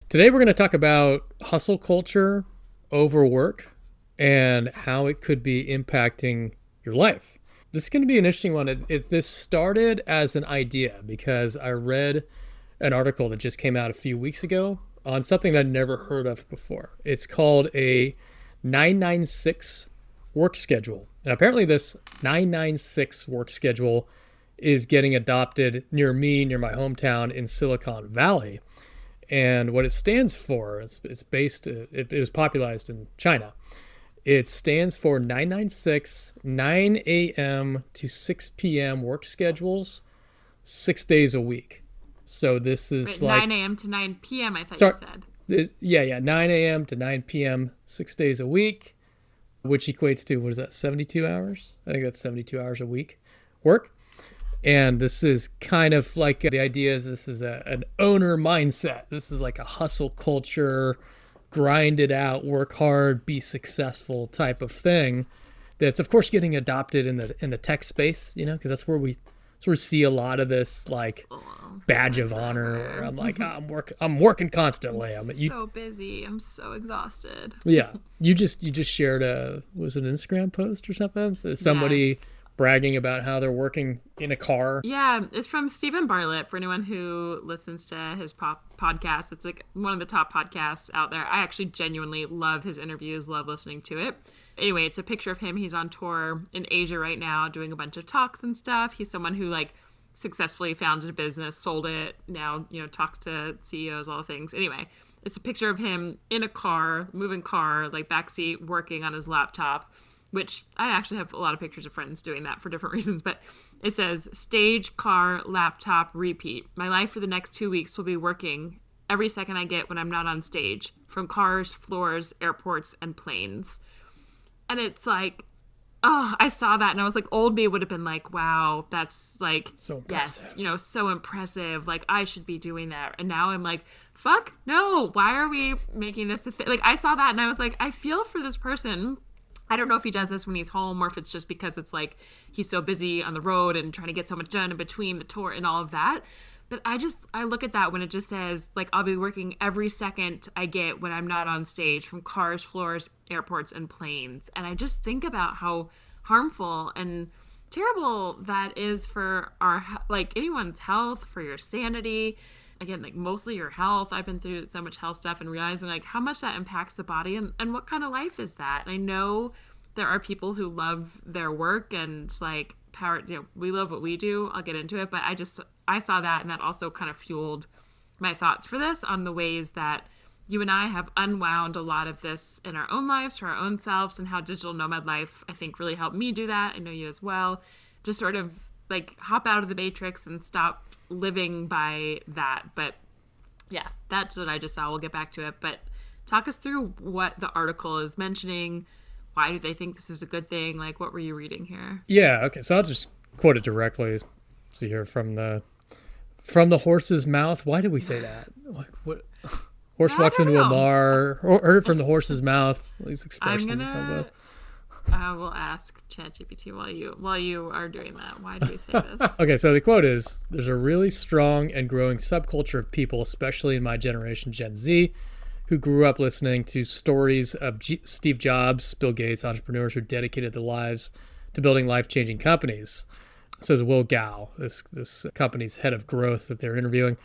Today we're going to talk about hustle culture, overwork, and how it could be impacting your life. This is going to be an interesting one. This started as an idea because I read an article that just came out a few weeks ago on something that I'd never heard of before. It's called a 996 work schedule. And apparently this 996 work schedule is getting adopted near me, near my hometown in Silicon Valley. And what it stands for, it was popularized in China. It stands for 996, 9 a.m. to 6 p.m. work schedules, 6 days a week. So this is 9 a.m. to 9 p.m. I thought you said. Yeah, 9 a.m. to 9 p.m., 6 days a week, which equates to, what is that, 72 hours? I think that's 72 hours a week work. And this is kind of like the idea is this is an owner mindset. This is like a hustle culture, grind it out, work hard, be successful type of thing. That's of course getting adopted in the tech space, because that's where we sort of see a lot of this like badge of honor. Where I'm like, I'm working constantly. I'm so busy. I'm so exhausted. Yeah, you just shared was it an Instagram post or something? Somebody. Yes. Bragging about how they're working in a car. Yeah, it's from Stephen Bartlett. For anyone who listens to his podcast, it's like one of the top podcasts out there. I actually genuinely love his interviews, love listening to it. Anyway, it's a picture of him. He's on tour in Asia right now doing a bunch of talks and stuff. He's someone who like successfully founded a business, sold it, now, talks to CEOs, all the things. Anyway, it's a picture of him in a car, moving car, like backseat, working on his laptop, which I actually have a lot of pictures of friends doing that for different reasons, but it says stage, car, laptop, repeat. My life for the next 2 weeks will be working every second I get when I'm not on stage, from cars, floors, airports, and planes. And it's like, oh, I saw that and I was like, old me would have been like, wow, that's like, so impressive. Yes, so impressive. Like I should be doing that. And now I'm like, fuck no, why are we making this a thing? Like I saw that and I was like, I feel for this person. I don't know if he does this when he's home or if it's just because it's like he's so busy on the road and trying to get so much done in between the tour and all of that. But I look at that when it just says, like, I'll be working every second I get when I'm not on stage, from cars, floors, airports, and planes. And I just think about how harmful and terrible that is for anyone's health, for your sanity. Again, like mostly your health. I've been through so much health stuff and realizing like how much that impacts the body and what kind of life is that. And I know there are people who love their work and like power, we love what we do. I'll get into it. But I saw that and that also kind of fueled my thoughts for this on the ways that you and I have unwound a lot of this in our own lives, to our own selves, and how digital nomad life, I think, really helped me do that. I know you as well. Just sort of like hop out of the matrix and stop living by that. But yeah, that's what I just saw. We'll get back to it, but talk us through what the article is mentioning. Why do they think this is a good thing? Like, what were you reading here? Yeah, okay, so I'll just quote it directly. See here, from the horse's mouth. Why did we say that? Like, what? Horse walks into a bar, or heard it from the horse's mouth. These expressions. I will ask ChatGPT while you are doing that. Why do we say this? Okay, so the quote is, there's a really strong and growing subculture of people, especially in my generation, Gen Z, who grew up listening to stories of Steve Jobs, Bill Gates, entrepreneurs who dedicated their lives to building life-changing companies. Says Will Gao, this company's head of growth that they're interviewing.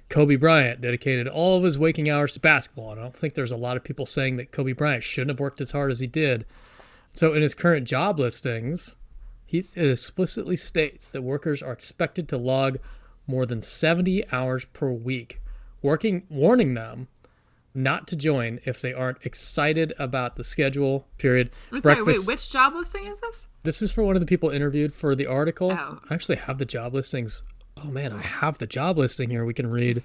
Kobe Bryant dedicated all of his waking hours to basketball, and I don't think there's a lot of people saying that Kobe Bryant shouldn't have worked as hard as he did. So in his current job listings, it explicitly states that workers are expected to log more than 70 hours per week, warning them not to join if they aren't excited about the schedule, period. Sorry, wait, which job listing is this? This is for one of the people interviewed for the article. Oh. I actually have the job listings. Oh man, I have the job listing here. We can read.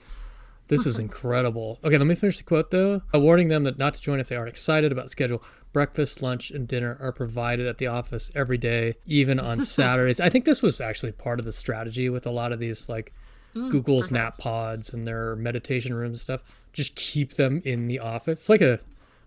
This is incredible. Okay, let me finish the quote though. Warning them that not to join if they aren't excited about the schedule. Breakfast, lunch, and dinner are provided at the office every day, even on Saturdays. I think this was actually part of the strategy with a lot of these like Google's nap pods and their meditation rooms and stuff. Just keep them in the office. It's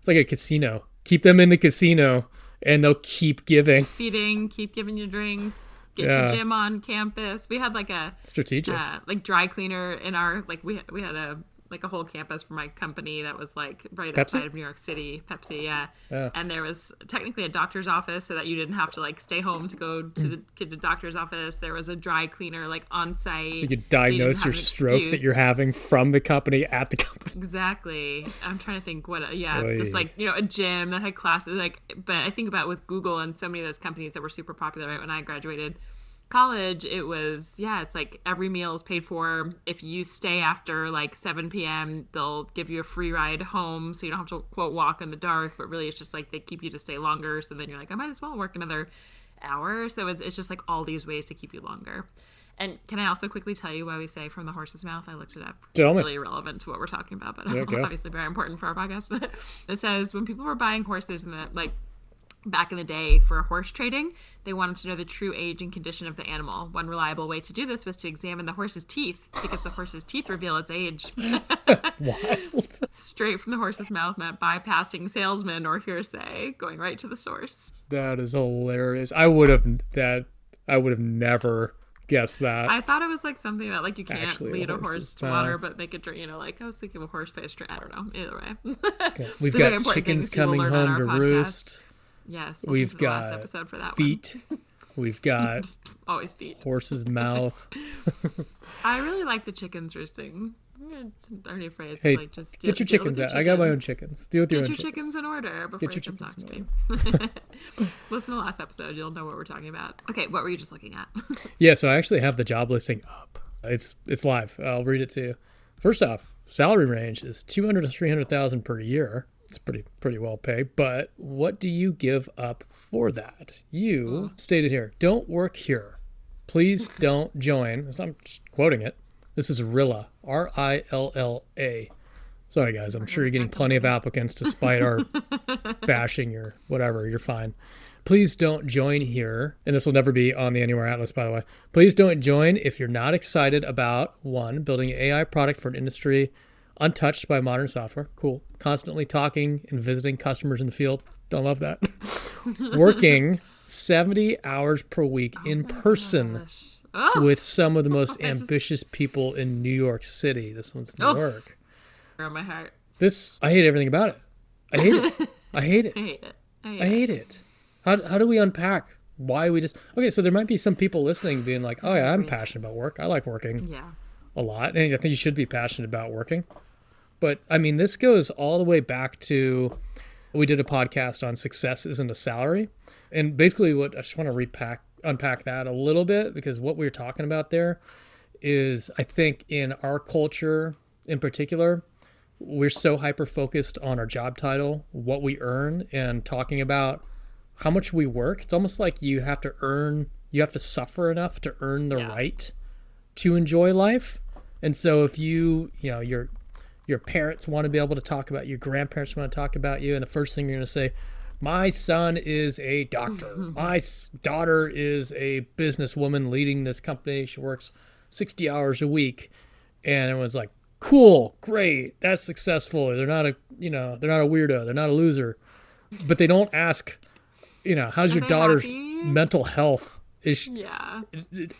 like a casino. Keep them in the casino and they'll keep giving. Feeding, keep giving you drinks. Get your gym on campus. We had like a strategic like dry cleaner in our, like we had a like a whole campus for my company that was like right Pepsi? outside of New York City, Pepsi, yeah. And there was technically a doctor's office so that you didn't have to like stay home to go to the doctor's office. There was a dry cleaner like on site. So you could diagnose your stroke that you're having from the company at the company. Exactly. I'm trying to think Oy. just like, you know, a gym that had classes, like, but I think about with Google and so many of those companies that were super popular right when I graduated college, it was, it's like every meal is paid for. If you stay after like 7 p.m., they'll give you a free ride home, so you don't have to, quote, walk in the dark, but really it's just like they keep you to stay longer, so then you're like, I might as well work another hour. So it's just like all these ways to keep you longer. And can I also quickly tell you why we say from the horse's mouth? I looked it up. Tell me. Really irrelevant to what we're talking about, but obviously very important for our podcast. It says when people were buying horses in the back in the day for horse trading, they wanted to know the true age and condition of the animal. One reliable way to do this was to examine the horse's teeth, because the horse's teeth reveal its age. Wild. Straight from the horse's mouth meant bypassing salesmen or hearsay, going right to the source. That is hilarious. I would have never guessed that. I thought it was like something about like you can't Actually, lead a horse to water, but make it drink. You know, like I was thinking of a horse-based drink. I don't know. Either way, Okay. We've got chickens coming home to roost. Yes, We've to the got last episode for that feet. We've got Just always feet. horse's mouth. I really like the chickens roosting. Our new phrase. Hey, like just get your chickens out. I got my own chickens. Deal with your own chickens. Get your chickens in order before you come talk to me. Listen to the last episode. You'll know what we're talking about. Okay, what were you just looking at? Yeah, so I actually have the job listing up. It's live. I'll read it to you. First off, salary range is 200 to 300,000 per year. It's pretty well paid, but what do you give up for that? You stated here, don't work here. Please don't join. So I'm just quoting it. This is Rilla, Rilla. Sorry, guys. I'm sure you're getting plenty of applicants despite our bashing or whatever. You're fine. Please don't join here. And this will never be on the Anywhere Atlas, by the way. Please don't join if you're not excited about, one, building an AI product for an industry untouched by modern software. Cool. Constantly talking and visiting customers in the field. Don't love that. Working 70 hours per week in person with some of the most ambitious people in New York City. This one's New York. On my heart. I hate everything about it. I hate it. I hate it. I hate it. I hate it. How do we unpack why we just... Okay, so there might be some people listening being like, oh yeah, I'm passionate about work. I like working a lot. And I think you should be passionate about working. But I mean, this goes all the way back to, we did a podcast on success isn't a salary. And basically I just want to unpack that a little bit, because what we were talking about there is, I think in our culture in particular, we're so hyper-focused on our job title, what we earn, and talking about how much we work. It's almost like you have to suffer enough to earn the right to enjoy life. And so if your parents want to be able to talk about you, your grandparents want to talk about you, and the first thing you're going to say, my son is a doctor. My daughter is a businesswoman leading this company. She works 60 hours a week. And everyone's like, cool, great, that's successful. They're not a weirdo. They're not a loser. But they don't ask, how's your daughter's mental health?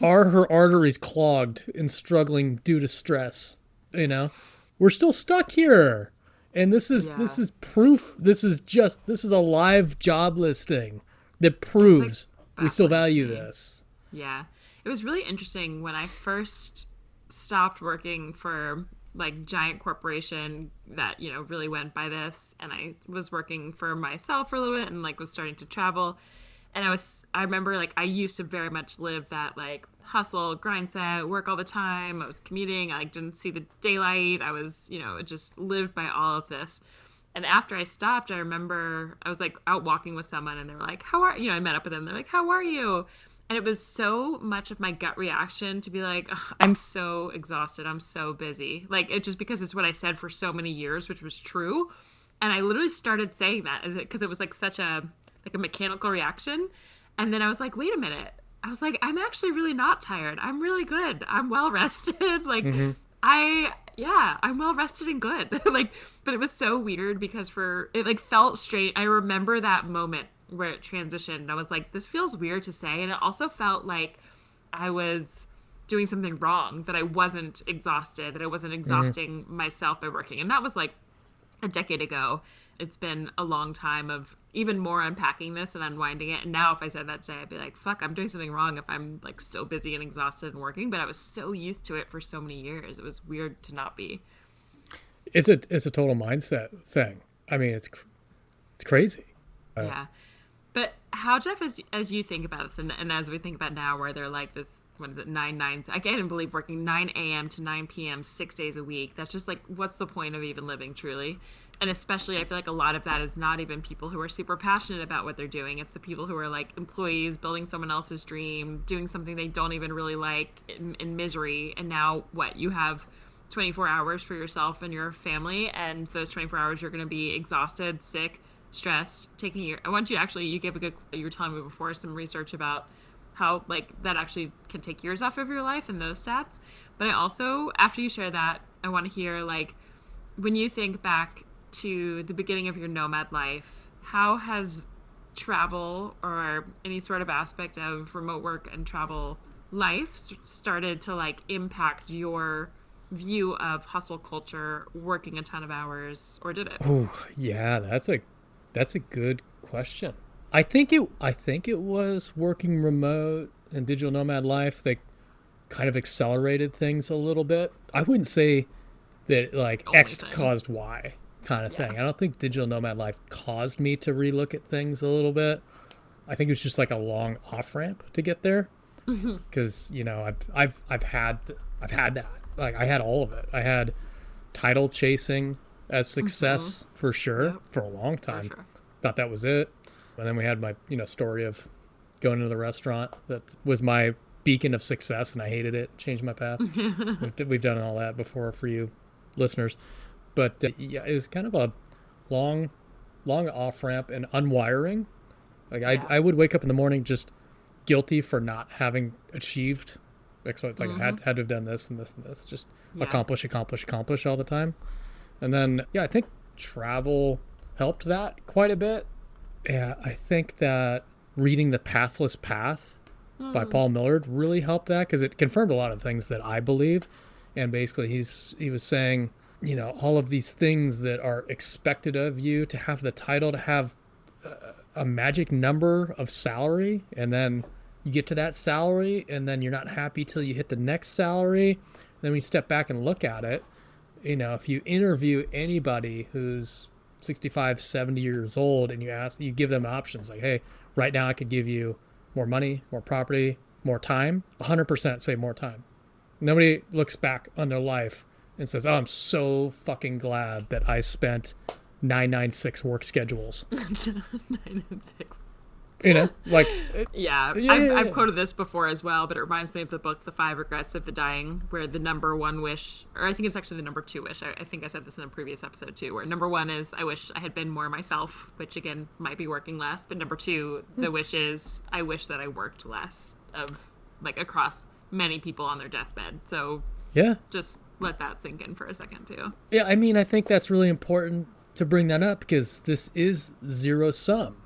Are her arteries clogged and struggling due to stress? We're still stuck here. And this is proof. This is a live job listing that proves we still value this. Yeah. It was really interesting when I first stopped working for like giant corporation that, really went by this, and I was working for myself for a little bit and like was starting to travel. And I remember like I used to very much live that like hustle, grind set, work all the time. I was commuting. I didn't see the daylight. I was, just lived by all of this. And after I stopped, I remember I was like out walking with someone and they were like, how are you? I met up with them. They're like, how are you? And it was so much of my gut reaction to be like, I'm so exhausted. I'm so busy. Like, it just because it's what I said for so many years, which was true. And I literally started saying that because it was like such a mechanical reaction. And then I was like, wait a minute. I was like, I'm actually really not tired. I'm really good. I'm well rested. Like, I'm well rested and good. But it was so weird because it like felt straight. I remember that moment where it transitioned. I was like, this feels weird to say. And it also felt like I was doing something wrong, that I wasn't exhausted, that I wasn't exhausting myself by working. And that was like a decade ago. It's been a long time of even more unpacking this and unwinding it. And now if I said that today, I'd be like, fuck, I'm doing something wrong if I'm like so busy and exhausted and working. But I was so used to it for so many years. It was weird to not be. It's a total mindset thing. I mean, it's crazy. Yeah. But how, Jeff, as you think about this, and as we think about now, where they're like this, what is it, 9/9? I can't even believe working 9 a.m. to 9 p.m. 6 days a week. That's just like, what's the point of even living, truly? And especially, I feel like a lot of that is not even people who are super passionate about what they're doing. It's the people who are like employees building someone else's dream, doing something they don't even really like in misery. And now what? You have 24 hours for yourself and your family, and those 24 hours you're going to be exhausted, sick, stressed, taking your, I want you to actually, you gave a good, you were telling me before, some research about how like that actually can take years off of your life and those stats. But I also, after you share that, I want to hear, like, when you think back to the beginning of your nomad life, how has travel or any sort of aspect of remote work and travel life started to like impact your view of hustle culture, working a ton of hours, or did it? Oh, yeah, that's a good question. I think it was working remote and digital nomad life that kind of accelerated things a little bit. I wouldn't say that like X caused Y kind of thing. I don't think digital nomad life caused me to relook at things a little bit. I think it was just like a long off ramp to get there, because you know I've had that. Like I had all of it. I had title chasing as success for sure, for a long time. Sure. Thought that was it. And then we had my, story of going to the restaurant that was my beacon of success, and I hated it. Changed my path. We've done all that before for you listeners. But yeah, it was kind of a long off ramp and unwiring. Like I would wake up in the morning just guilty for not having achieved X, Y. It's like I had to have done this and this and this. Just accomplish all the time. And then I think travel helped that quite a bit. Yeah, I think that reading The Pathless Path by Paul Millard really helped that, because it confirmed a lot of things that I believe. And basically he was saying, all of these things that are expected of you, to have the title, to have a magic number of salary, and then you get to that salary and then you're not happy till you hit the next salary. And then when you step back and look at it, if you interview anybody who's 65, 70 years old and you give them options like, hey, right now I could give you more money, more property, more time, 100% say more time. Nobody looks back on their life and says, oh, I'm so fucking glad that I spent 996 work schedules. 996. I've quoted this before as well, but it reminds me of the book The 5 Regrets of the Dying, where the number one wish, or I think it's actually the number 2 wish, I think I said this in a previous episode too, where number 1 is I wish I had been more myself, which again might be working less, but number 2, the wish is I wish that I worked less, of like across many people on their deathbed. So just let that sink in for a second too. Yeah, I mean, I think that's really important to bring that up, because this is zero sum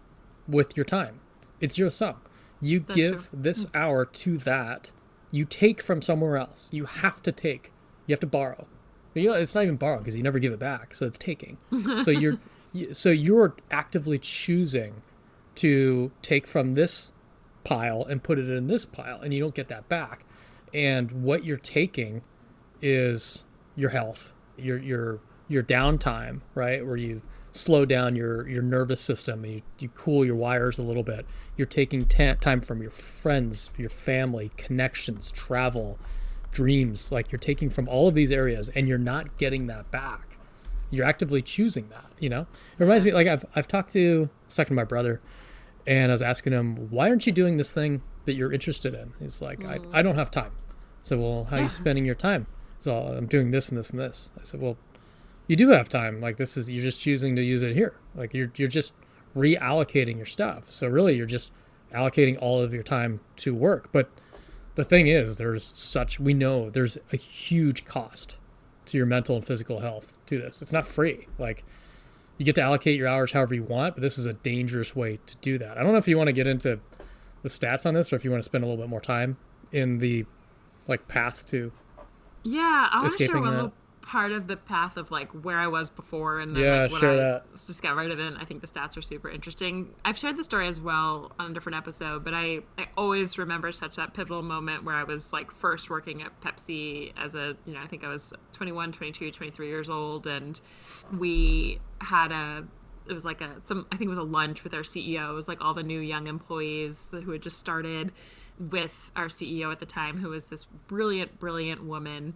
with your time. It's zero sum. You That's give true. This hour to that. You take from somewhere else. You have to take. You have to borrow. It's not even borrowing, because you never give it back. So it's taking. So you're actively choosing to take from this pile and put it in this pile, and you don't get that back. And what you're taking is your health, your downtime, right? Where you slow down your nervous system, and you cool your wires a little bit. You're taking time from your friends, your family, connections, travel, dreams. Like, you're taking from all of these areas, and you're not getting that back. You're actively choosing that, It reminds me, like, I was talking to my brother, and I was asking him, why aren't you doing this thing that you're interested in? He's like, I don't have time. I said, well, how are you spending your time? So I'm doing this and this and this. I said, well, you do have time. Like, you're just choosing to use it here. Like, you're just reallocating your stuff. So really, you're just allocating all of your time to work. But the thing is, we know there's a huge cost to your mental and physical health to this. It's not free. Like, you get to allocate your hours however you want, but this is a dangerous way to do that. I don't know if you want to get into the stats on this, or if you want to spend a little bit more time in the like path to Yeah, I want to share escaping one that? little part of the path of like where I was before and then Yeah, like what share I that. discovered, and then I think the stats are super interesting. I've shared the story as well on a different episode, but I always remember such that pivotal moment where I was like first working at Pepsi as a, I think I was 21, 22, 23 years old, and we had it was like I think it was a lunch with our CEO. It was like all the new young employees who had just started with our CEO at the time, who was this brilliant, brilliant woman.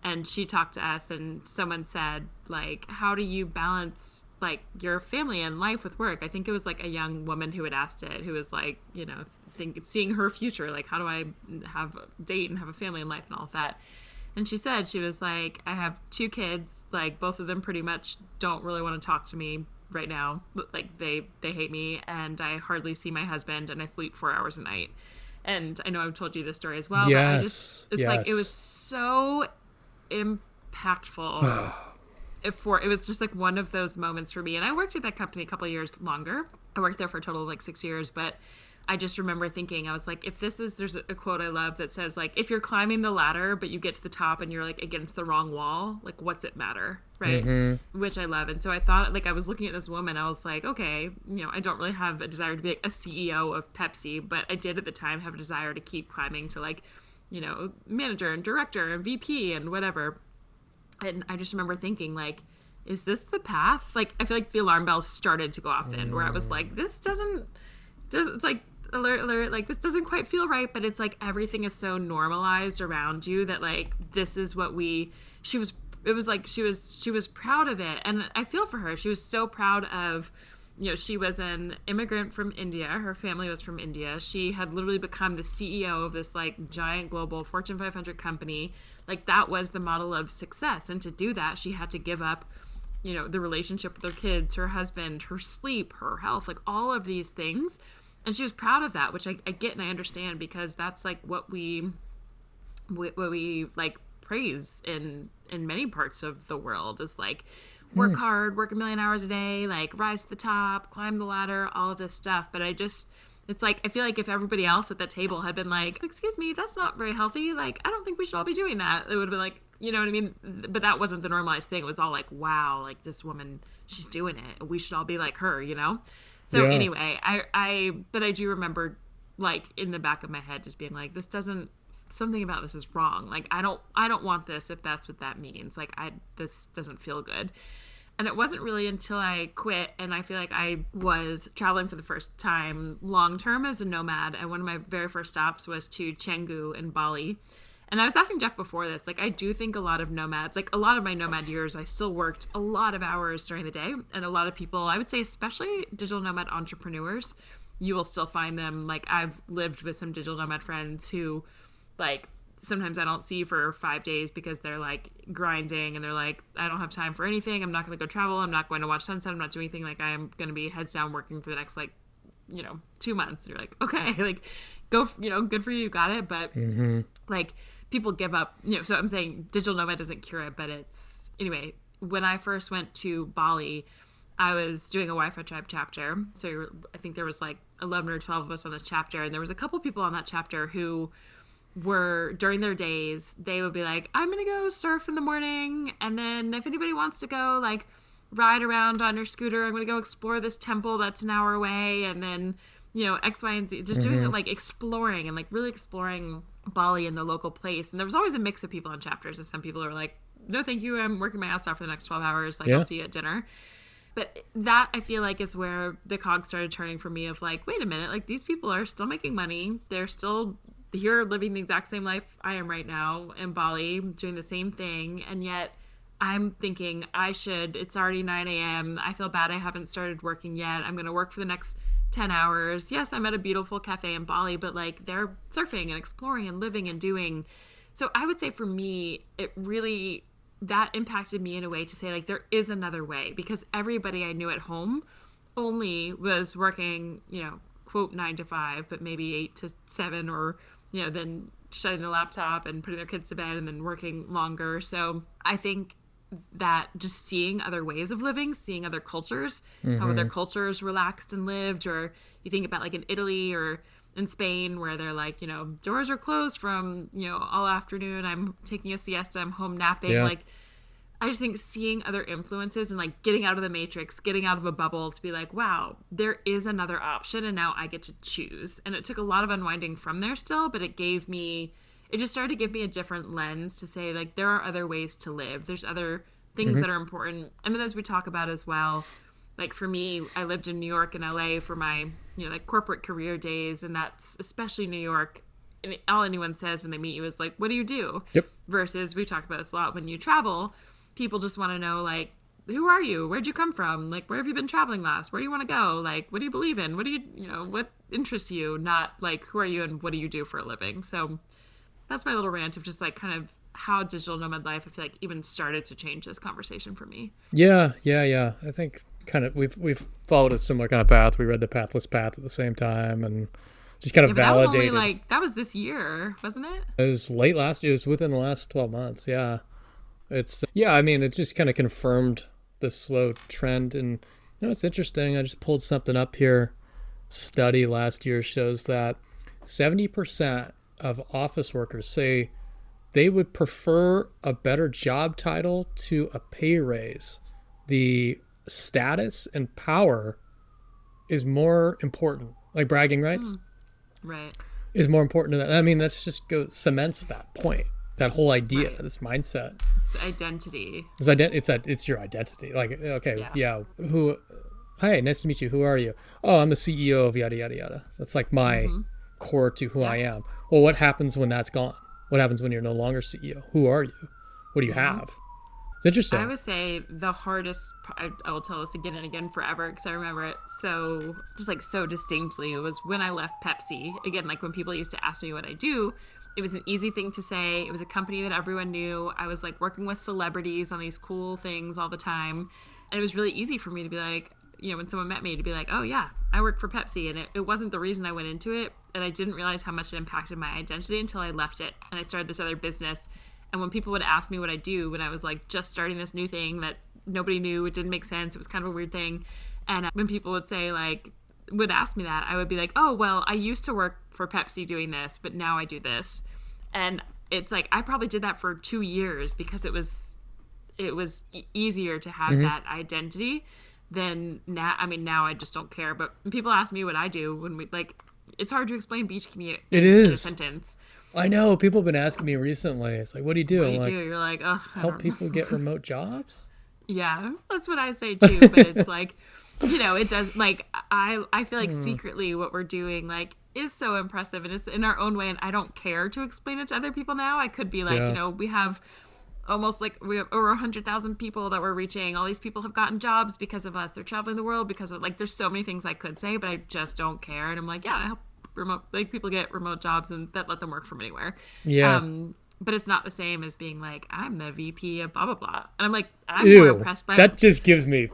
And she talked to us, and someone said, like, how do you balance like your family and life with work? I think it was like a young woman who had asked it, who was like, seeing her future, like, how do I have a date and have a family and life and all of that? And she said, she was like, I have two kids, like both of them pretty much don't really want to talk to me right now. Like they hate me, and I hardly see my husband, and I sleep 4 hours a night. And I know I've told you this story as well, but Yes. it's like, it was Yes. so impactful. It was just like one of those moments for me. And I worked at that company a couple of years longer. I worked there for a total of like 6 years, but I just remember thinking, I was like, there's a quote I love that says, like, if you're climbing the ladder, but you get to the top and you're like against the wrong wall, like, what's it matter? Right. Which I love. And so I thought, like, I was looking at this woman, I was like, okay, I don't really have a desire to be like a CEO of Pepsi, but I did at the time have a desire to keep climbing to like, manager and director and VP and whatever. And I just remember thinking, like, is this the path? Like, I feel like the alarm bells started to go off then, where I was like, it's like, alert, alert, like, this doesn't quite feel right, but it's like everything is so normalized around you that, like, this is what she was proud of it. And I feel for her. She was so proud of, she was an immigrant from India. Her family was from India. She had literally become the CEO of this like giant global Fortune 500 company. Like, that was the model of success. And to do that, she had to give up, the relationship with her kids, her husband, her sleep, her health, like all of these things. And she was proud of that, which I get and I understand, because that's like what we like praise in many parts of the world, is like work hard, work a million hours a day, like rise to the top, climb the ladder, all of this stuff. But it's like, I feel like if everybody else at the table had been like, excuse me, that's not very healthy, like, I don't think we should all be doing that, it would have been like, you know what I mean? But that wasn't the normalized thing. It was all like, wow, like, this woman, she's doing it, we should all be like her, So Yeah. anyway, but I do remember, like, in the back of my head just being like, something about this is wrong. Like, I don't want this, if that's what that means. Like, this doesn't feel good. And it wasn't really until I quit, and I feel like I was traveling for the first time long term as a nomad, and one of my very first stops was to Canggu in Bali. And I was asking Jeff before this, like, I do think a lot of nomads, like a lot of my nomad years, I still worked a lot of hours during the day. And a lot of people, I would say, especially digital nomad entrepreneurs, you will still find them. Like, I've lived with some digital nomad friends who, like, sometimes I don't see for 5 days because they're like grinding and they're like, I don't have time for anything. I'm not going to go travel. I'm not going to watch sunset. I'm not doing anything. Like, I am going to be heads down working for the next, like, 2 months. And you're like, okay, like, go, good for you. Got it. But like, people give up, so I'm saying digital nomad doesn't cure it, but it's, anyway, when I first went to Bali, I was doing a Wi-Fi tribe chapter. So I think there was like 11 or 12 of us on this chapter. And there was a couple people on that chapter who were, during their days, they would be like, I'm gonna go surf in the morning, and then if anybody wants to go like ride around on your scooter, I'm gonna go explore this temple that's an hour away, and then X, Y, and Z, just doing it, like exploring and like really exploring Bali and the local place. And there was always a mix of people on chapters. Of some people are like, no thank you, I'm working my ass off for the next 12 hours, like, Yeah. I'll see you at dinner. But that, I feel like, is where the cogs started turning for me, of like, wait a minute, like, these people are still making money, they're still here living the exact same life I am right now in Bali, doing the same thing, and yet I'm thinking it's already 9 a.m. I feel bad I haven't started working yet. I'm going to work for the next 10 hours. Yes, I'm at a beautiful cafe in Bali, but like, they're surfing and exploring and living and doing. So I would say for me, that impacted me in a way to say, like, there is another way, because everybody I knew at home only was working, quote 9 to 5, but maybe 8 to 7, or then shutting the laptop and putting their kids to bed and then working longer. So I think that just seeing other ways of living, seeing other cultures, how other cultures relaxed and lived, or you think about like in Italy or in Spain where they're like, doors are closed from, all afternoon. I'm taking a siesta. I'm home napping. Yeah. Like, I just think seeing other influences and like getting out of the matrix, getting out of a bubble to be like, wow, there is another option and now I get to choose. And it took a lot of unwinding from there still, but it just started to give me a different lens to say like, there are other ways to live. There's other things that are important. And then as we talk about as well, like for me, I lived in New York and LA for my, like corporate career days. And that's especially New York. And all anyone says when they meet you is like, what do you do? Yep. Versus we talk about this a lot when you travel. People just want to know, like, who are you? Where'd you come from? Like, where have you been traveling last? Where do you want to go? Like, what do you believe in? What do what interests you? Not like, who are you and what do you do for a living? So that's my little rant of just like kind of how digital nomad life, I feel like, even started to change this conversation for me. Yeah. I think kind of we've followed a similar kind of path. We read The Pathless Path at the same time and just kind of validated. That was this year, wasn't it? It was late last year. It was within the last 12 months. Yeah. It just kind of confirmed the slow trend. And, it's interesting. I just pulled something up here. Study last year shows that 70% of office workers say they would prefer a better job title to a pay raise. The status and power is more important. Like bragging rights. Right. Is more important to that. I mean, that's just cements that point. That whole idea, right. This mindset. It's identity. It's your identity. Like, okay, yeah. Hi, nice to meet you. Who are you? Oh, I'm the CEO of yada, yada, yada. That's like my core to who I am. Well, what happens when that's gone? What happens when you're no longer CEO? Who are you? What do you have? It's interesting. I would say the hardest, I will tell this again and again forever because I remember it so distinctly. It was when I left Pepsi. Again, like when people used to ask me what I do, it was an easy thing to say. It was a company that everyone knew. I was like working with celebrities on these cool things all the time. And it was really easy for me to be like, when someone met me to be like, oh yeah, I work for Pepsi. And it wasn't the reason I went into it. And I didn't realize how much it impacted my identity until I left it. And I started this other business. And when people would ask me what I do, when I was like just starting this new thing that nobody knew, it didn't make sense. It was kind of a weird thing. And when people would say would ask me that, I would be like, oh, well, I used to work for Pepsi doing this, but now I do this. And it's like, I probably did that for 2 years because it was easier to have that identity than now. I mean, now I just don't care. But when people ask me what I do, it's hard to explain beach commute in a sentence. I know. People have been asking me recently. It's like, what do you do? What do you do? You're like, oh, help people get remote jobs? Yeah, that's what I say too. But it's like, it does, like, I feel like secretly what we're doing, like, is so impressive and it's in our own way. And I don't care to explain it to other people now. I could be like, we have we have over 100,000 people that we're reaching. All these people have gotten jobs because of us. They're traveling the world because of, like, there's so many things I could say, but I just don't care. And I'm like, yeah, I help people get remote jobs and that let them work from anywhere. Yeah. But it's not the same as being like, I'm the VP of blah, blah, blah. And I'm like, I'm more impressed by that. Just gives me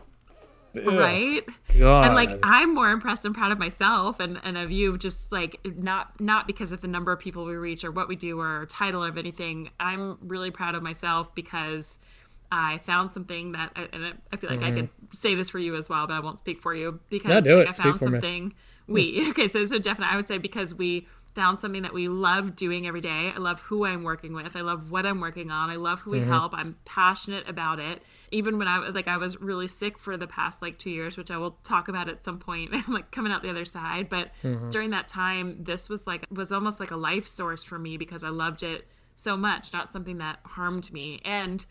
right. God. And like, I'm more impressed and proud of myself and of you, just like not because of the number of people we reach or what we do or our title or anything. I'm really proud of myself because I found something that, and I feel like I could say this for you as well, but I won't speak for you because I found something so definitely I would say because we found something that we love doing every day. I love who I'm working with. I love what I'm working on. I love who we help. I'm passionate about it. Even when I was really sick for the past 2 years, which I will talk about at some point. I'm like coming out the other side. But during that time, this was almost like a life source for me because I loved it so much, not something that harmed me. And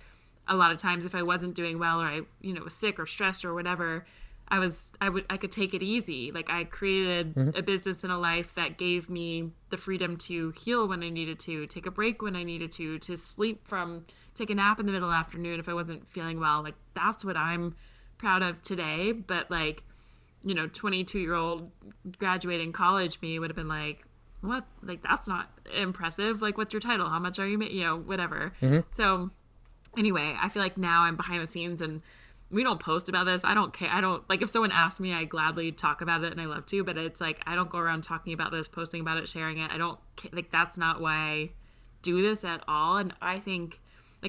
a lot of times if I wasn't doing well or I, was sick or stressed or whatever, I could take it easy. Like I created a business and a life that gave me the freedom to heal when I needed to, take a break when I needed to take a nap in the middle of the afternoon if I wasn't feeling well. Like that's what I'm proud of today. But 22-year-old graduating college me would have been like, what? Like that's not impressive. Like what's your title? How much are you making? Whatever. So anyway, I feel like now I'm behind the scenes and we don't post about this. I don't care. I don't if someone asked me, I gladly talk about it and I love to, but it's like, I don't go around talking about this, posting about it, sharing it. I don't that's not why I do this at all. And I think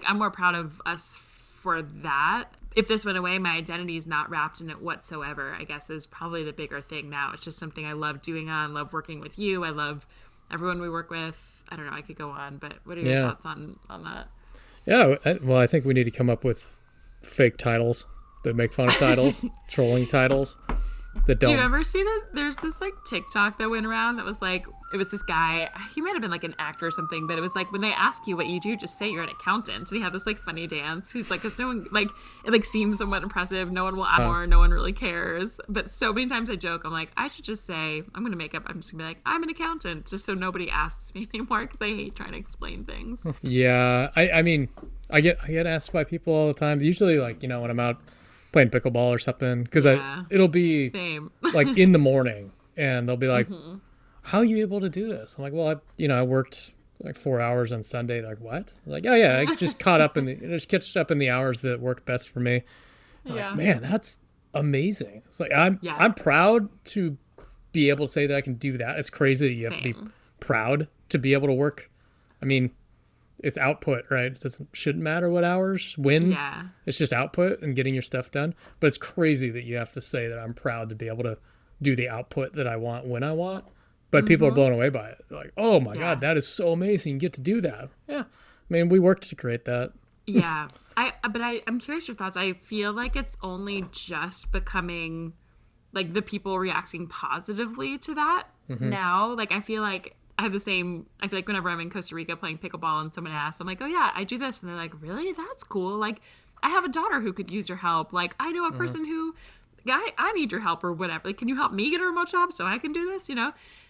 I'm more proud of us for that. if this went away, my identity is not wrapped in it whatsoever, I guess is probably the bigger thing now. It's just something I love doing love working with you. I love everyone we work with. I don't know, I could go on, but what are your thoughts on that? Yeah, well, I think we need to come up with fake titles that make fun of titles, trolling titles that don't. Do you ever see that? There's this like TikTok that went around that was like, it was this guy, he might have been like an actor or something, but it was like, when they ask you what you do, just say you're an accountant. And he had this like funny dance. He's like, because no one, like, it like seems somewhat impressive. No one will ask more. No one really cares. But so many times I joke, I'm like, I should just say, I'm going to make up, I'm just going to be like, I'm an accountant, just so nobody asks me anymore, because I hate trying to explain things. Yeah, I mean, I get asked by people all the time. Usually, like, you know, when I'm out playing pickleball or something, because it'll be same. like in the morning, and they'll be like, "How are you able to do this?" I'm like, "Well, I worked like 4 hours on Sunday." They're like, "What?" I'm like, "Oh yeah, I just catched up in the hours that work best for me." I'm like, man, that's amazing. It's like I'm proud to be able to say that I can do that. It's crazy that you have to be proud to be able to work. I mean, it's output, right? It shouldn't matter what hours, when. Yeah. It's just output and getting your stuff done. But it's crazy that you have to say that I'm proud to be able to do the output that I want when I want. But people are blown away by it. They're like, oh my God, that is so amazing. You get to do that. Yeah. I mean, we worked to create that. Yeah. I'm curious your thoughts. I feel like it's only just becoming like the people reacting positively to that now. Like, I feel like whenever I'm in Costa Rica playing pickleball and someone asks, I'm like, oh yeah, I do this. And they're like, really? That's cool. Like, I have a daughter who could use your help. Like, I know a person who, I need your help or whatever. Like, can you help me get a remote job so I can do this,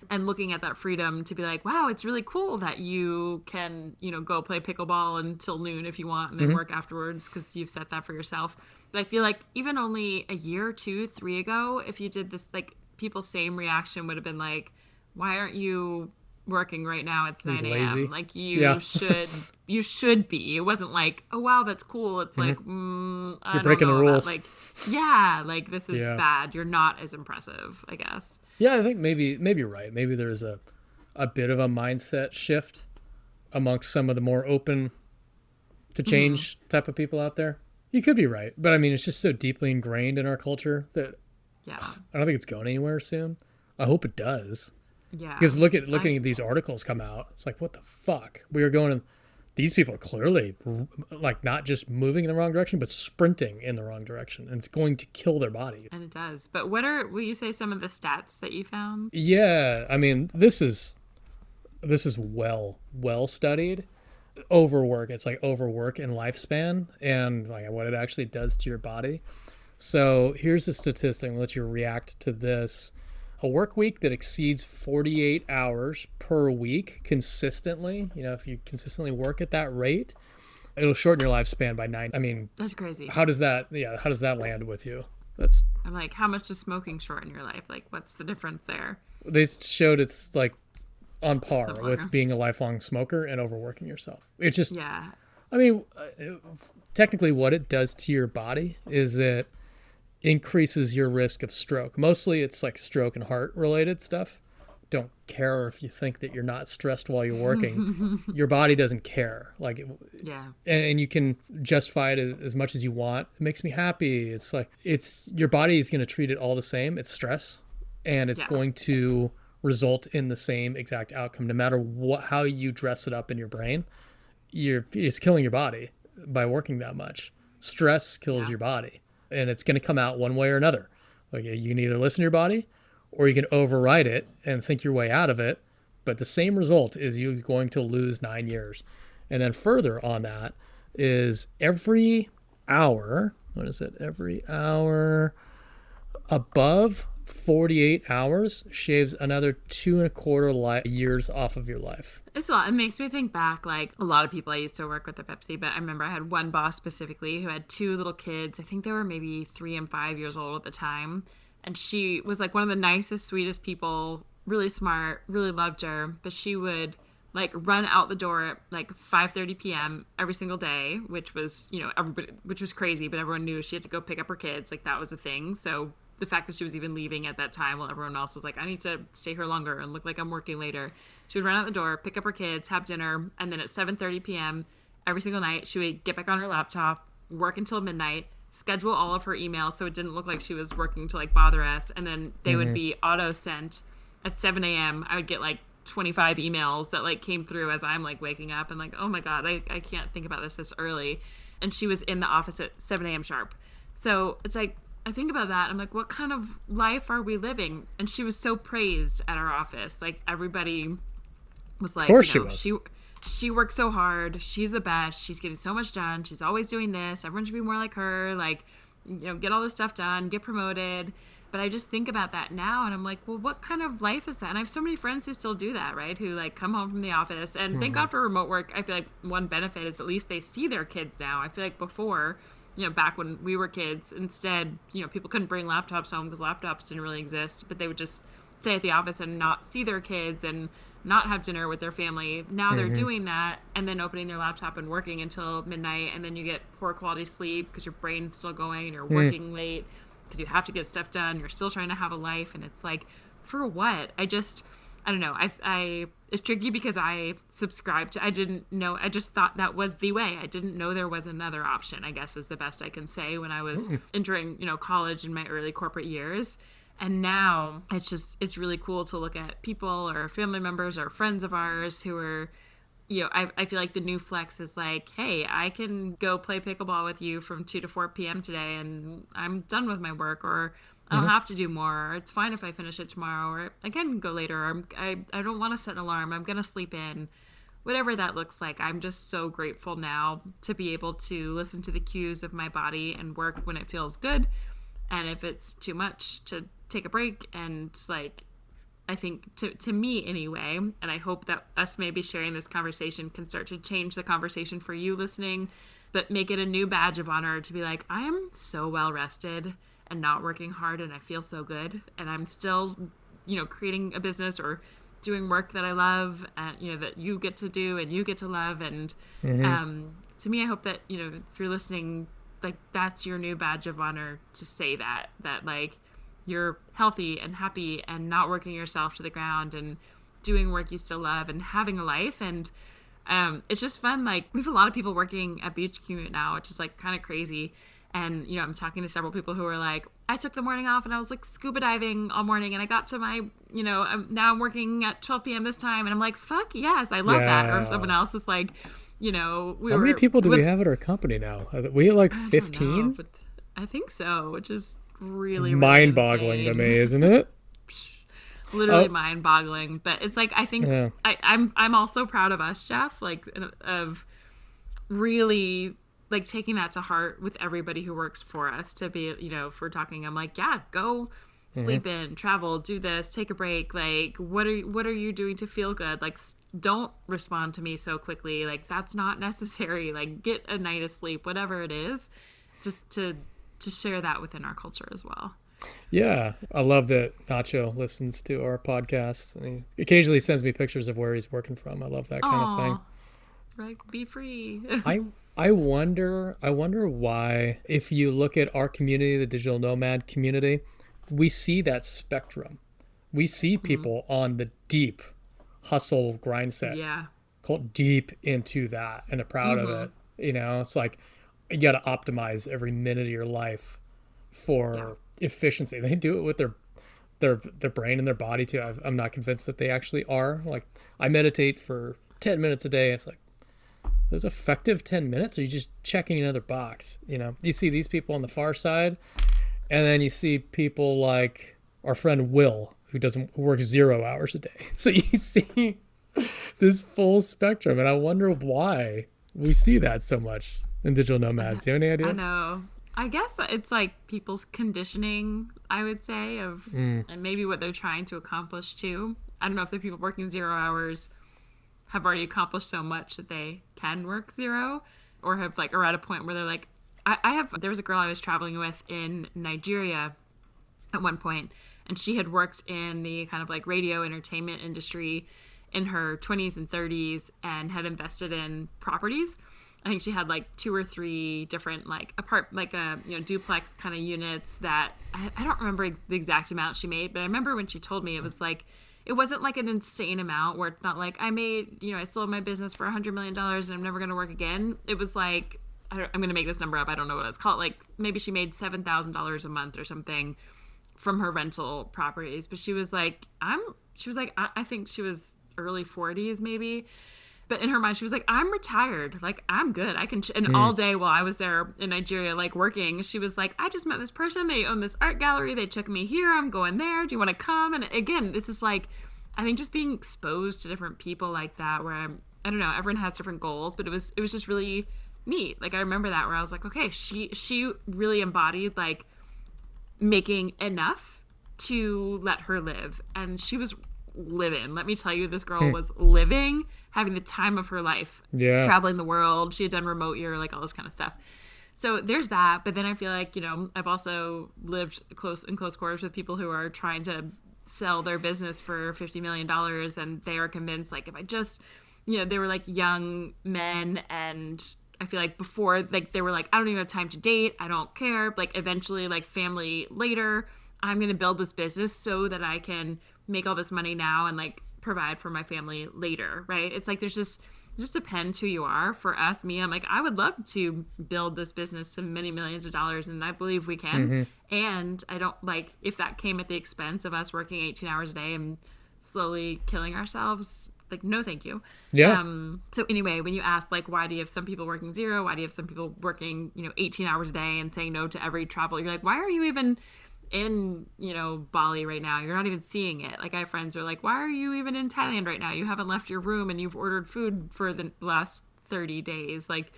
And looking at that freedom to be like, wow, it's really cool that you can, go play pickleball until noon if you want and then work afterwards because you've set that for yourself. But I feel like even only a year, 2, 3 ago, if you did this, like, people's same reaction would have been like, why aren't you working right now? It's 9 a.m. Like, you should be. It wasn't like, oh wow, that's cool. It's like, you're breaking the rules. Like, like this is bad. You're not as impressive, I guess. Yeah, I think maybe you're right. Maybe there's a bit of a mindset shift amongst some of the more open to change type of people out there. You could be right, but I mean, it's just so deeply ingrained in our culture that I don't think it's going anywhere soon. I hope it does. Yeah. Because looking at these articles come out, it's like, what the fuck? We are going to, these people are clearly like not just moving in the wrong direction, but sprinting in the wrong direction. And it's going to kill their body. And it does. But will you say some of the stats that you found? Yeah. I mean, this is well studied. Overwork. It's like overwork in lifespan and like what it actually does to your body. So here's a statistic. I'll let you react to this. A work week that exceeds 48 hours per week consistently, if you consistently work at that rate, it'll shorten your lifespan by 9. I mean, that's crazy. How does that land with you? I'm like, how much does smoking shorten your life? Like, what's the difference there? They showed it's like on par with being a lifelong smoker and overworking yourself. It's just, I mean, technically what it does to your body is it increases your risk of stroke. Mostly it's like stroke and heart related stuff. Don't care if you think that you're not stressed while you're working. Your body doesn't care. Like, and you can justify it as much as you want. It makes me happy. It's like, your body is going to treat it all the same. It's stress and it's going to result in the same exact outcome. No matter how you dress it up in your brain, it's killing your body by working that much. Stress kills your body. And it's going to come out one way or another. Like, you can either listen to your body or you can override it and think your way out of it. But the same result is you're going to lose 9 years. And then further on that is every hour above 48 hours shaves another 2.25 years off of your life. It's a lot. It makes me think back, like, a lot of people I used to work with at Pepsi, but I remember I had one boss specifically who had 2 little kids. I think they were maybe 3 and 5 years old at the time. And she was like one of the nicest, sweetest people, really smart, really loved her. But she would like run out the door at like 5:30 p.m. every single day, which was, which was crazy, but everyone knew she had to go pick up her kids. Like, that was a thing. So the fact that she was even leaving at that time while everyone else was like, I need to stay here longer and look like I'm working later. She would run out the door, pick up her kids, have dinner, and then at 7:30 p.m. every single night, she would get back on her laptop, work until midnight, schedule all of her emails so it didn't look like she was working to like bother us. And then they would be auto sent at 7 a.m. I would get like 25 emails that like came through as I'm like waking up and like, oh my God, I can't think about this early. And she was in the office at 7 a.m. sharp. So it's like, I think about that. I'm like, what kind of life are we living? And she was so praised at our office. Like everybody was like, Of course she was. She works so hard. She's the best. She's getting so much done. She's always doing this. Everyone should be more like her. Like, get all this stuff done, get promoted. But I just think about that now and I'm like, well, what kind of life is that? And I have so many friends who still do that, right? Who like come home from the office and thank God for remote work. I feel like one benefit is at least they see their kids now. I feel like before, back when we were kids, instead, people couldn't bring laptops home because laptops didn't really exist, but they would just stay at the office and not see their kids and not have dinner with their family. Now they're doing that and then opening their laptop and working until midnight. And then you get poor quality sleep because your brain's still going and you're working late because you have to get stuff done. You're still trying to have a life. And it's like, for what? I don't know. It's tricky because I subscribed to, I didn't know, I just thought that was the way. I didn't know there was another option, I guess is the best I can say when I was entering, college in my early corporate years. And now it's really cool to look at people or family members or friends of ours who are, I feel like the new flex is like, hey, I can go play pickleball with you from 2 to 4 p.m. today and I'm done with my work, or I don't have to do more, or it's fine if I finish it tomorrow, or I can go later, or I don't want to set an alarm, I'm going to sleep in. Whatever that looks like, I'm just so grateful now to be able to listen to the cues of my body and work when it feels good. And if it's too much, to take a break. And like, I think to me anyway, and I hope that us maybe sharing this conversation can start to change the conversation for you listening, but make it a new badge of honor to be like, I am so well rested and not working hard and I feel so good. And I'm still, creating a business or doing work that I love and, that you get to do and you get to love. And to me, I hope that, if you're listening, like that's your new badge of honor to say that like you're healthy and happy and not working yourself to the ground and doing work you still love and having a life. And it's just fun. Like we have a lot of people working at Beach Commute now, which is like kind of crazy. And, I'm talking to several people who are like, I took the morning off and I was like scuba diving all morning and I got to my, now I'm working at 12 p.m. this time. And I'm like, fuck yes, I love that. Or someone else is like, how many people do we have at our company now? We have like 15? But I think so, which is really, it's mind-boggling to me, isn't it? Literally mind-boggling. But it's like, I think I'm also proud of us, Jeff, like of really like taking that to heart with everybody who works for us to be, if we're talking, I'm like, yeah, go sleep in, travel, do this, take a break. Like, what are you doing to feel good? Like, don't respond to me so quickly. Like, that's not necessary. Like, get a night of sleep, whatever it is, just to share that within our culture as well. Yeah. I love that Nacho listens to our podcasts and he occasionally sends me pictures of where he's working from. I love that kind of thing. Like, be free. I wonder why, if you look at our community, the digital nomad community, we see that spectrum. We see people on the deep hustle grind set, called deep into that, and are proud of it. It's like you got to optimize every minute of your life for efficiency. They do it with their brain and their body too. I'm not convinced that they actually are. Like I meditate for 10 minutes a day. It's like, those effective 10 minutes? Or are you just checking another box? You see these people on the far side, and then you see people like our friend Will, who works 0 hours a day. So you see this full spectrum, and I wonder why we see that so much in digital nomads. Do you have any ideas? I know. I guess it's like people's conditioning, I would say, of and maybe what they're trying to accomplish too. I don't know if the people working 0 hours have already accomplished so much that they can work 0, or have like are at a point where they're like, there was a girl I was traveling with in Nigeria at one point, and she had worked in the kind of like radio entertainment industry in her 20s and 30s and had invested in properties. I think she had like 2 or 3 different duplex kind of units that I don't remember the exact amount she made, but I remember when she told me it was like, it wasn't like an insane amount where it's not like I made, I sold my business for $100 million and I'm never going to work again. It was like I'm going to make this number up. I don't know what it's called. Like maybe she made $7,000 a month or something from her rental properties. But she was like, I think she was early 40s maybe. But in her mind, she was like, I'm retired. Like, I'm good. I can. And all day while I was there in Nigeria, like working, she was like, I just met this person. They own this art gallery. They took me here. I'm going there. Do you want to come? And again, this is like, I think just being exposed to different people like that, where I don't know, everyone has different goals, but it was just really neat. Like, I remember that where I was like, okay, she really embodied like making enough to let her live. And she was living. Let me tell you, this girl was living, having the time of her life. Yeah. Traveling the world. She had done remote year, like all this kind of stuff. So there's that. But then I feel like, you know, I've also lived in close quarters with people who are trying to sell their business for $50 million. And they are convinced, like, if I just, you know, they were like young men, and I feel like before, like, they were like, I don't even have time to date. I don't care. Like, eventually, like, family later. I'm going to build this business so that I can make all this money now and like provide for my family later, right? It's like it just depends who you are. For us, me, I'm like, I would love to build this business to many millions of dollars, and I believe we can. And I don't like if that came at the expense of us working 18 hours a day and slowly killing ourselves. Like, no, thank you. Yeah. So anyway, when you ask, like, why do you have some people working 0? Why do you have some people working, you know, 18 hours a day and saying no to every travel? You're like, why are you even in, you know, Bali right now? You're not even seeing it. Like, I have friends who are like, why are you even in Thailand right now? You haven't left your room and you've ordered food for the last 30 days. Like,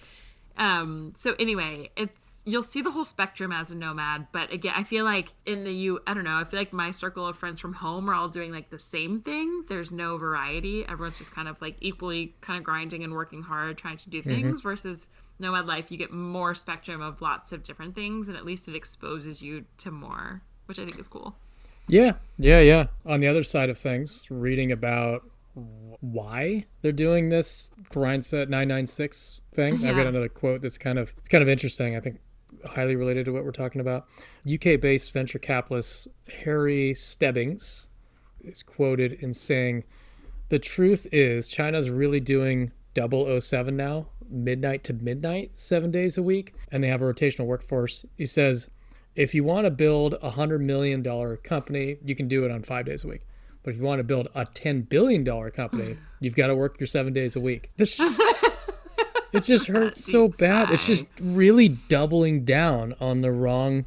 so anyway, you'll see the whole spectrum as a nomad. But again, I feel like I don't know, I feel like my circle of friends from home are all doing like the same thing. There's no variety. Everyone's just kind of like equally kind of grinding and working hard, trying to do things versus nomad life. You get more spectrum of lots of different things, and at least it exposes you to more, which I think is cool. Yeah. On the other side of things, reading about why they're doing this grind set 996 thing. I've got another quote that's kind of interesting. I think highly related to what we're talking about. UK-based venture capitalist Harry Stebbings is quoted in saying, "The truth is China's really doing 007 now, midnight to midnight, 7 days a week, and they have a rotational workforce." He says, if you want to build a $100 million company, you can do it on 5 days a week. But if you want to build a $10 billion company, you've got to work your 7 days a week. It just hurts so bad. It's just really doubling down on the wrong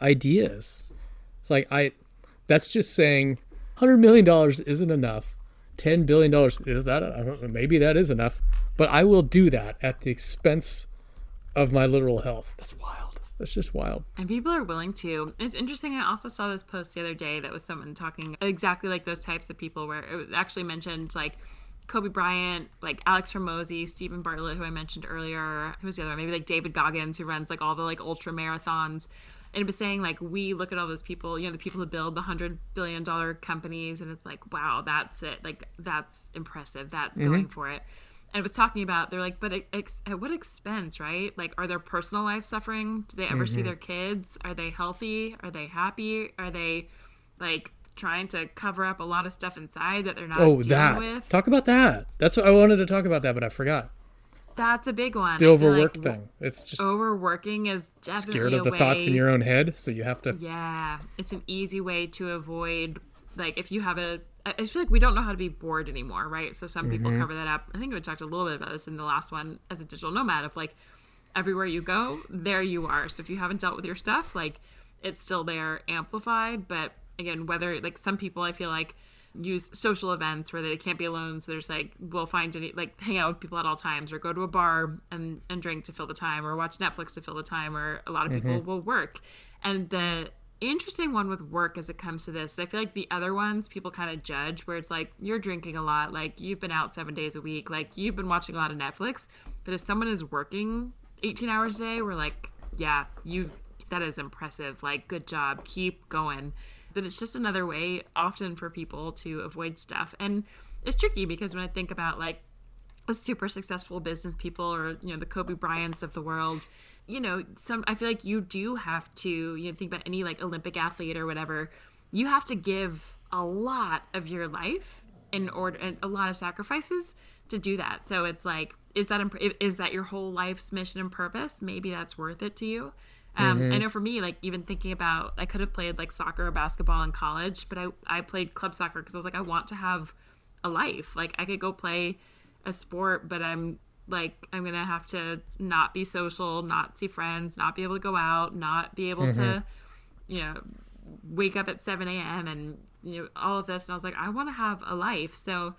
ideas. It's like, that's just saying $100 million isn't enough. $10 billion, is that? I don't know, maybe that is enough. But I will do that at the expense of my literal health. That's wild. That's just wild. And people are willing to. It's interesting. I also saw this post the other day that was someone talking exactly like those types of people, where it actually mentioned like Kobe Bryant, like Alex Hormozi, Stephen Bartlett, who I mentioned earlier. Who was the other one? Maybe like David Goggins, who runs like all the like ultra marathons. And it was saying like, we look at all those people, you know, the people who build the $100 billion companies, and it's like, wow, that's it. Like, that's impressive. That's going for it. And it was talking about, they're like, but at what expense, right? Like, are their personal life suffering? Do they ever see their kids? Are they healthy? Are they happy? Are they like trying to cover up a lot of stuff inside that they're not dealing with? Talk about that. That's what I wanted to talk about that, but I forgot. That's a big one. The overwork thing. It's just overworking is definitely scared of the thoughts in your own head, so you have to. Yeah, it's an easy way to avoid, like, if you have I feel like we don't know how to be bored anymore, right? So some people cover that up. I think we talked a little bit about this in the last one as a digital nomad, of like, everywhere you go, there you are. So if you haven't dealt with your stuff, like, it's still there amplified. But again, whether, like, some people I feel like use social events where they can't be alone, so there's like, we'll find any, like, hang out with people at all times, or go to a bar and drink to fill the time, or watch Netflix to fill the time, or a lot of people will work. And the interesting one with work as it comes to this, I feel like the other ones people kind of judge, where it's like, you're drinking a lot, like, you've been out 7 days a week, like, you've been watching a lot of Netflix. But if someone is working 18 hours a day, we're like, yeah, that is impressive, like, good job, keep going. But it's just another way often for people to avoid stuff. And it's tricky because when I think about like a super successful business people, or, you know, the Kobe Bryants of the world, you know, I feel like you do have to, you know, think about any like Olympic athlete or whatever, you have to give a lot of your life in order, and a lot of sacrifices to do that. So it's like, is that your whole life's mission and purpose? Maybe that's worth it to you. I know for me, like even thinking about, I could have played like soccer or basketball in college, but I played club soccer because I was like, I want to have a life. Like I could go play a sport, but I'm going to have to not be social, not see friends, not be able to go out, not be able to, you know, wake up at 7 a.m. and, you know, all of this. And I was like, I want to have a life. So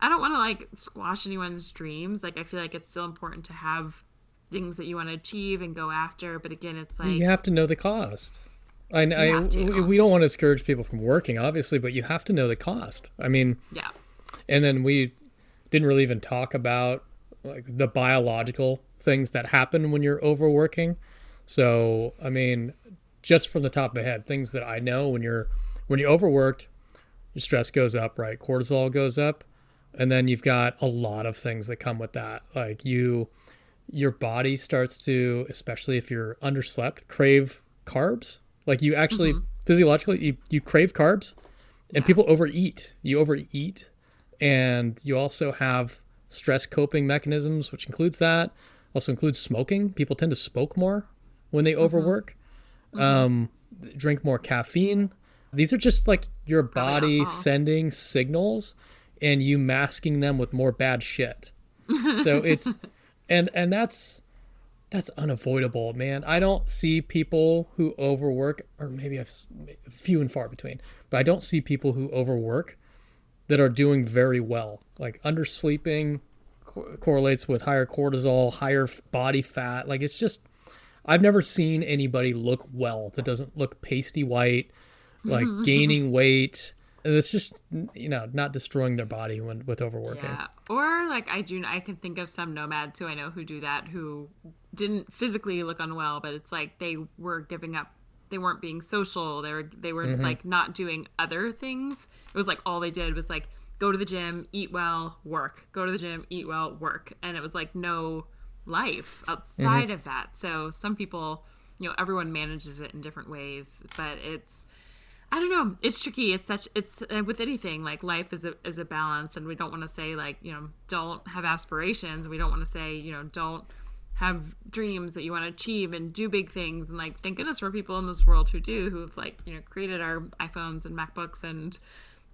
I don't want to like squash anyone's dreams. Like I feel like it's still important to have things that you want to achieve and go after. But again, it's like, You have to know the cost. have to. We don't want to discourage people from working, obviously, but you have to know the cost. I mean, yeah. and then we didn't really even talk about like the biological things that happen when you're overworking. So, I mean, just from the top of my head, things that I know when you're overworked, your stress goes up, right? Cortisol goes up. And then you've got a lot of things that come with that. Like your body starts to, especially if you're underslept, crave carbs. Like you actually physiologically, you crave carbs, and people overeat. You overeat, and you also have stress coping mechanisms, which includes that. Also includes smoking. People tend to smoke more when they overwork. Drink more caffeine. These are just like your body sending signals and you masking them with more bad shit. So it's and that's unavoidable, man. I don't see people who overwork, or maybe few and far between, but I don't see people who overwork that are doing very well. Like undersleeping correlates with higher cortisol, higher body fat. Like it's just, I've never seen anybody look well that doesn't look pasty white, like gaining weight. And it's just, you know, not destroying their body with overworking. Yeah. Or like I can think of some nomads who I know who do that, who didn't physically look unwell, but it's like they were giving up. They weren't being social. They were like not doing other things. It was like all they did was like go to the gym, eat well, work. Go to the gym, eat well, work. And it was like no life outside of that. So some people, you know, everyone manages it in different ways, but I don't know. It's tricky. It's with anything, like life is a balance, and we don't want to say like, you know, don't have aspirations. We don't want to say, you know, don't have dreams that you want to achieve and do big things. And like, thank goodness for people in this world who've like, you know, created our iPhones and MacBooks and,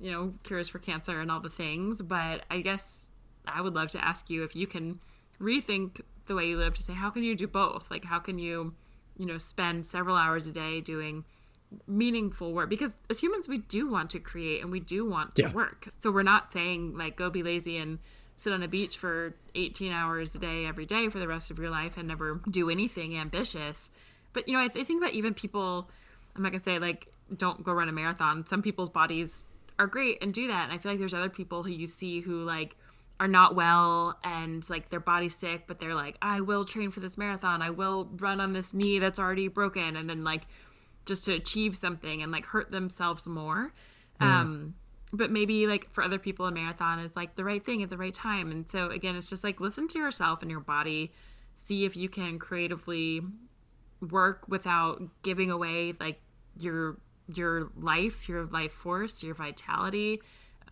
you know, cures for cancer and all the things. But I guess I would love to ask you if you can rethink the way you live to say, how can you do both? Like, how can you know, spend several hours a day doing meaningful work? Because as humans, we do want to create and we do want to work. So we're not saying like go be lazy and sit on a beach for 18 hours a day every day for the rest of your life and never do anything ambitious. But, you know, I think that even people, I'm not gonna say like don't go run a marathon. Some people's bodies are great and do that, and I feel like there's other people who you see who like are not well and like their body's sick, but they're like, I will train for this marathon, I will run on this knee that's already broken, and then like just to achieve something and like hurt themselves more. But maybe like for other people, a marathon is like the right thing at the right time. And so again, it's just like listen to yourself and your body, see if you can creatively work without giving away like your life force, your vitality.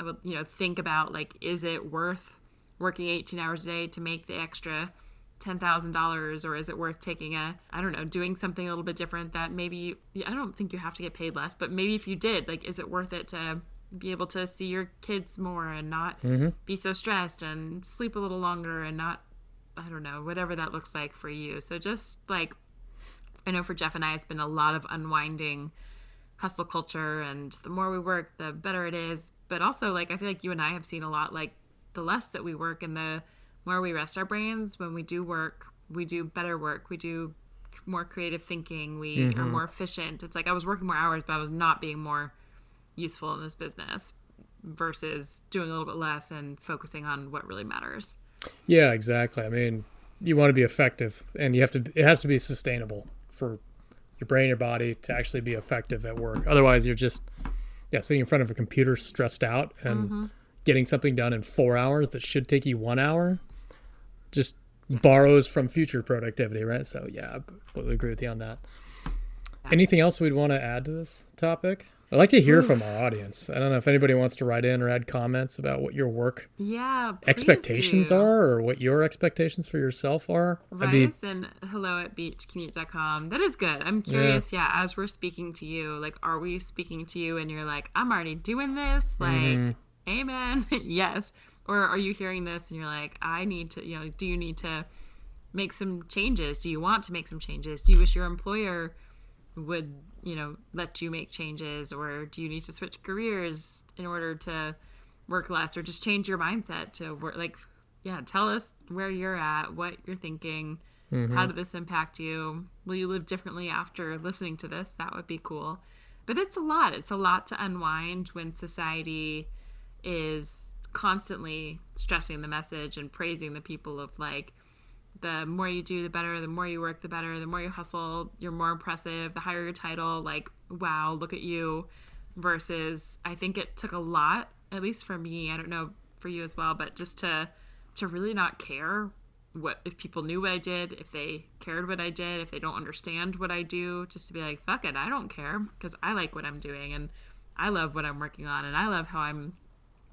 I would, you know, think about like, is it worth working 18 hours a day to make the extra $10,000, or is it worth taking doing something a little bit different that maybe, I don't think you have to get paid less, but maybe if you did, like, is it worth it to be able to see your kids more and not be so stressed and sleep a little longer and not, I don't know, whatever that looks like for you. So just like, I know for Jeff and I, it's been a lot of unwinding hustle culture, and the more we work, the better it is. But also like, I feel like you and I have seen a lot, like the less that we work and the more we rest our brains. When we do work, we do better work, we do more creative thinking, we are more efficient. It's like I was working more hours, but I was not being more useful in this business versus doing a little bit less and focusing on what really matters. Yeah, exactly. I mean, you want to be effective, and it has to be sustainable for your brain, your body to actually be effective at work. Otherwise you're just sitting in front of a computer stressed out and getting something done in 4 hours that should take you 1 hour just borrows from future productivity, right? So yeah, I completely agree with you on that. Anything else we'd want to add to this topic? I'd like to hear from our audience. I don't know if anybody wants to write in or add comments about what your work expectations are, or what your expectations for yourself are. Write us in hello@beachcommute.com. That is good. I'm curious, as we're speaking to you, like, are we speaking to you and you're like, I'm already doing this? Like, amen. Yes. Or are you hearing this and you're like, I need to, do you need to make some changes? Do you want to make some changes? Do you wish your employer would let you make changes, or do you need to switch careers in order to work less, or just change your mindset to work? Like, tell us where you're at, what you're thinking. How did this impact you? Will you live differently after listening to this? That would be cool. But it's a lot to unwind when society is constantly stressing the message and praising the people of, like, the more you do, the better, the more you work, the better, the more you hustle, you're more impressive, the higher your title, like, wow, look at you. Versus, I think it took a lot, at least for me, I don't know for you as well, but just to really not care if people knew what I did, if they cared what I did, if they don't understand what I do, just to be like, fuck it, I don't care, because I like what I'm doing and I love what I'm working on and I love how I'm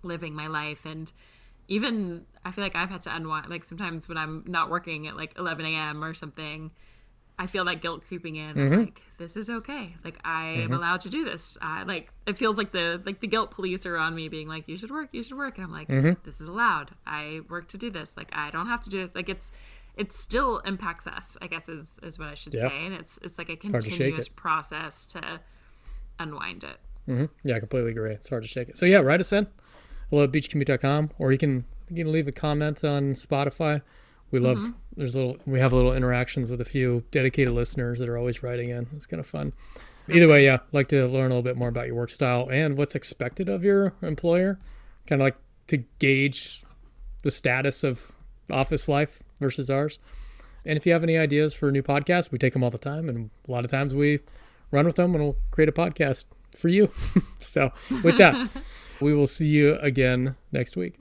living my life. And even I feel like I've had to unwind, like, sometimes when I'm not working at like 11 a.m. or something, I feel like guilt creeping in. I'm like, this is okay. Like, I am allowed to do this. Like, it feels like the guilt police are on me being like, you should work. And I'm like, this is allowed. I work to do this. Like, I don't have to do it. Like, it still impacts us, I guess is what I should say. And it's like a continuous process to unwind it. Yeah, I completely agree. It's hard to shake it. So write us in. hello@beachcommute.com, or you can leave a comment on Spotify. We love we have little interactions with a few dedicated listeners that are always writing in. It's kind of fun. Either way, I'd like to learn a little bit more about your work style and what's expected of your employer. Kind of like to gauge the status of office life versus ours. And if you have any ideas for new podcasts, we take them all the time, and a lot of times we run with them and we'll create a podcast for you. So with that, we will see you again next week.